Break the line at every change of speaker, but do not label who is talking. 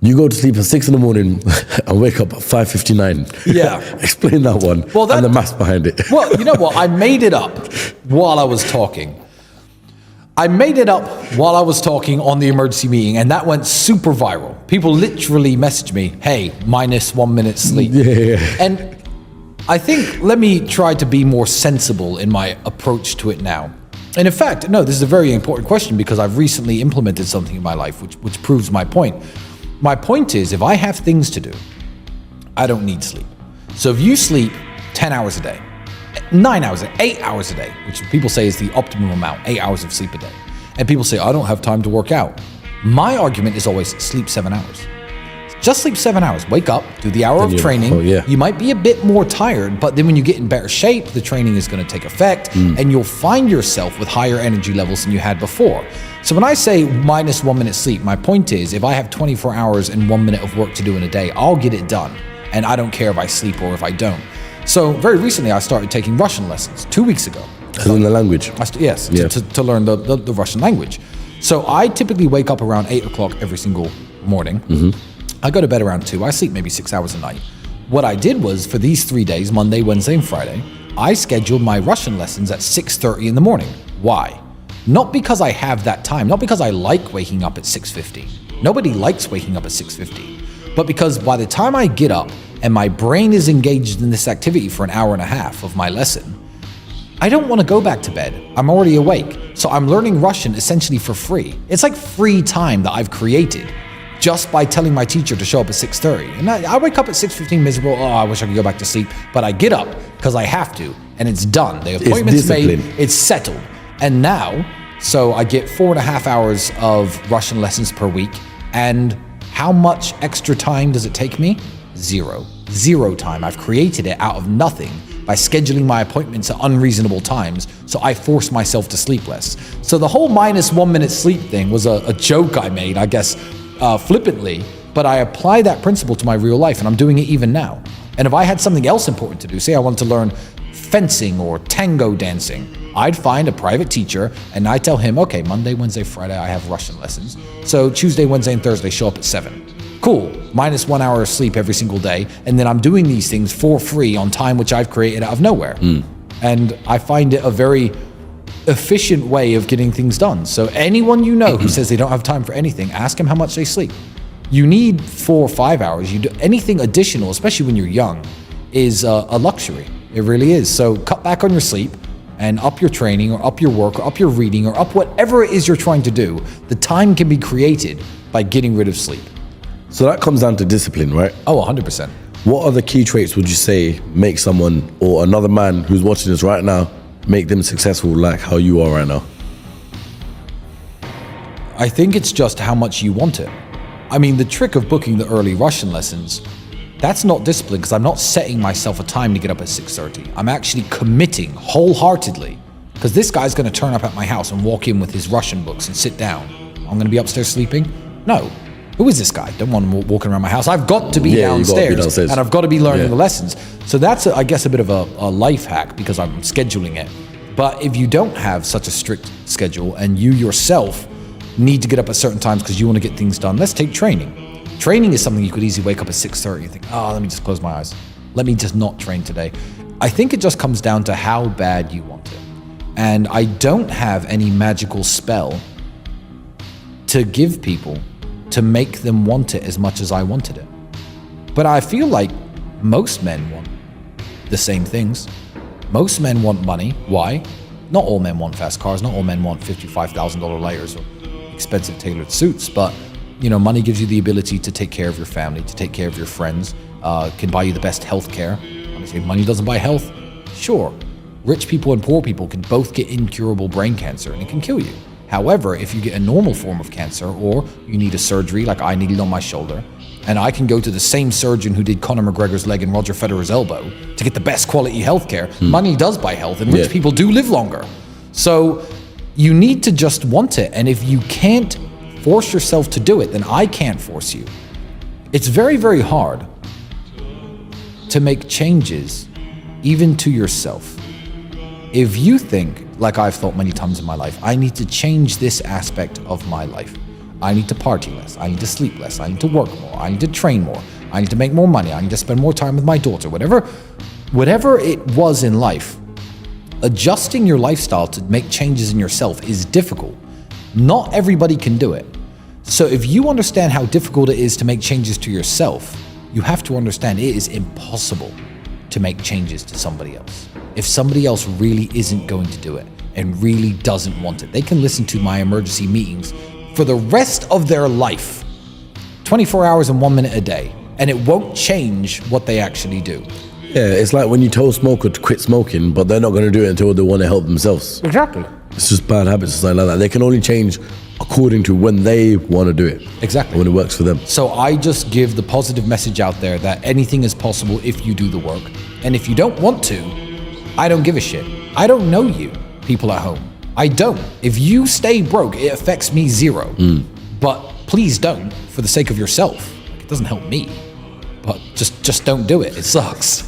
You go to sleep at 6 in the morning and wake up at 5:59.
Yeah.
Explain that one and the maths behind it.
Well, you know what? I made it up while I was talking. on the emergency meeting, and that went super viral. People literally messaged me, hey, minus 1 minute sleep.
Yeah.
And I think, let me try to be more sensible in my approach to it now. And in fact, no, this is a very important question because I've recently implemented something in my life which proves my point. My point is, if I have things to do, I don't need sleep. So if you sleep 10 hours a day, 9 hours, 8 hours a day, which people say is the optimum amount, 8 hours of sleep a day. And people say, I don't have time to work out. My argument is always sleep 7 hours. Just sleep 7 hours. Wake up, do the hour of training.
Oh, yeah.
You might be a bit more tired, but then when you get in better shape, the training is going to take effect and you'll find yourself with higher energy levels than you had before. So when I say minus 1 minute sleep, my point is if I have 24 hours and 1 minute of work to do in a day, I'll get it done. And I don't care if I sleep or if I don't. So very recently, I started taking Russian lessons 2 weeks ago.
As in the language?
Yes, yeah. to learn the Russian language. So I typically wake up around 8 o'clock every single morning. I go to bed around 2. I sleep maybe 6 hours a night. What I did was for these 3 days, Monday, Wednesday, and Friday, I scheduled my Russian lessons at 6:30 in the morning. Why? Not because I have that time, not because I like waking up at 6:50. Nobody likes waking up at 6:50. But because by the time I get up and my brain is engaged in this activity for an hour and a half of my lesson, I don't want to go back to bed. I'm already awake. So I'm learning Russian essentially for free. It's like free time that I've created just by telling my teacher to show up at 6:30. And I wake up at 6:15 miserable. Oh, I wish I could go back to sleep. But I get up because I have to, and it's done. The appointment's made, it's settled. And now, so I get 4.5 hours of Russian lessons per week. And how much extra time does it take me? Zero time. I've created it out of nothing by scheduling my appointments at unreasonable times, so I force myself to sleep less. So the whole minus 1 minute sleep thing was a joke I made, I guess, flippantly, but I apply that principle to my real life, and I'm doing it even now. And if I had something else important to do, say I wanted to learn fencing or tango dancing, I'd find a private teacher and I tell him, okay, Monday, Wednesday, Friday, I have Russian lessons. So Tuesday, Wednesday, and Thursday, show up at 7. Cool, minus 1 hour of sleep every single day, and then I'm doing these things for free on time which I've created out of nowhere. And I find it a very efficient way of getting things done. So anyone you know who says they don't have time for anything, ask them how much they sleep. You need 4 or 5 hours. Anything additional, especially when you're young, is a luxury. It really is. So cut back on your sleep and up your training or up your work or up your reading or up whatever it is you're trying to do. The time can be created by getting rid of sleep.
So that comes down to discipline, right?
Oh, 100%.
What other key traits would you say make someone or another man who's watching this right now, make them successful like how you are right now?
I think it's just how much you want it. I mean, the trick of booking the early Russian lessons, that's not discipline because I'm not setting myself a time to get up at 6:30. I'm actually committing wholeheartedly because this guy's going to turn up at my house and walk in with his Russian books and sit down. I'm going to be upstairs sleeping? No. Who is this guy? Don't want him walking around my house. I've got to be downstairs and I've got to be learning the lessons. So that's, I guess, a bit of a life hack because I'm scheduling it. But if you don't have such a strict schedule and you yourself need to get up at certain times because you want to get things done, let's take training. Training is something you could easily wake up at 6:30 and think, oh, let me just close my eyes. Let me just not train today. I think it just comes down to how bad you want it. And I don't have any magical spell to give people to make them want it as much as I wanted it. But I feel like most men want the same things. Most men want money. Why? Not all men want fast cars. Not all men want $55,000 layers or expensive tailored suits. But, you know, money gives you the ability to take care of your family, to take care of your friends, can buy you the best health care. Honestly, money doesn't buy health. Sure, rich people and poor people can both get incurable brain cancer and it can kill you. However, if you get a normal form of cancer or you need a surgery like I needed on my shoulder, and I can go to the same surgeon who did Conor McGregor's leg and Roger Federer's elbow to get the best quality healthcare, money does buy health and rich people do live longer. So you need to just want it. And if you can't force yourself to do it, then I can't force you. It's very, very hard to make changes even to yourself. If you think, like I've thought many times in my life, I need to change this aspect of my life. I need to party less. I need to sleep less. I need to work more. I need to train more. I need to make more money. I need to spend more time with my daughter. Whatever it was in life, adjusting your lifestyle to make changes in yourself is difficult. Not everybody can do it. So if you understand how difficult it is to make changes to yourself, you have to understand it is impossible to make changes to somebody else. If somebody else really isn't going to do it and really doesn't want it, they can listen to my emergency meetings for the rest of their life, 24 hours and 1 minute a day, and it won't change what they actually do.
Yeah, it's like when you tell a smoker to quit smoking, but they're not going to do it until they want to help themselves.
Exactly.
It's just bad habits or something like that. They can only change according to when they want to do it.
Exactly.
When it works for them.
So I just give the positive message out there that anything is possible if you do the work. And if you don't want to, I don't give a shit. I don't know you, people at home. I don't. If you stay broke, it affects me zero. But please don't, for the sake of yourself. It doesn't help me. But just don't do it. It sucks.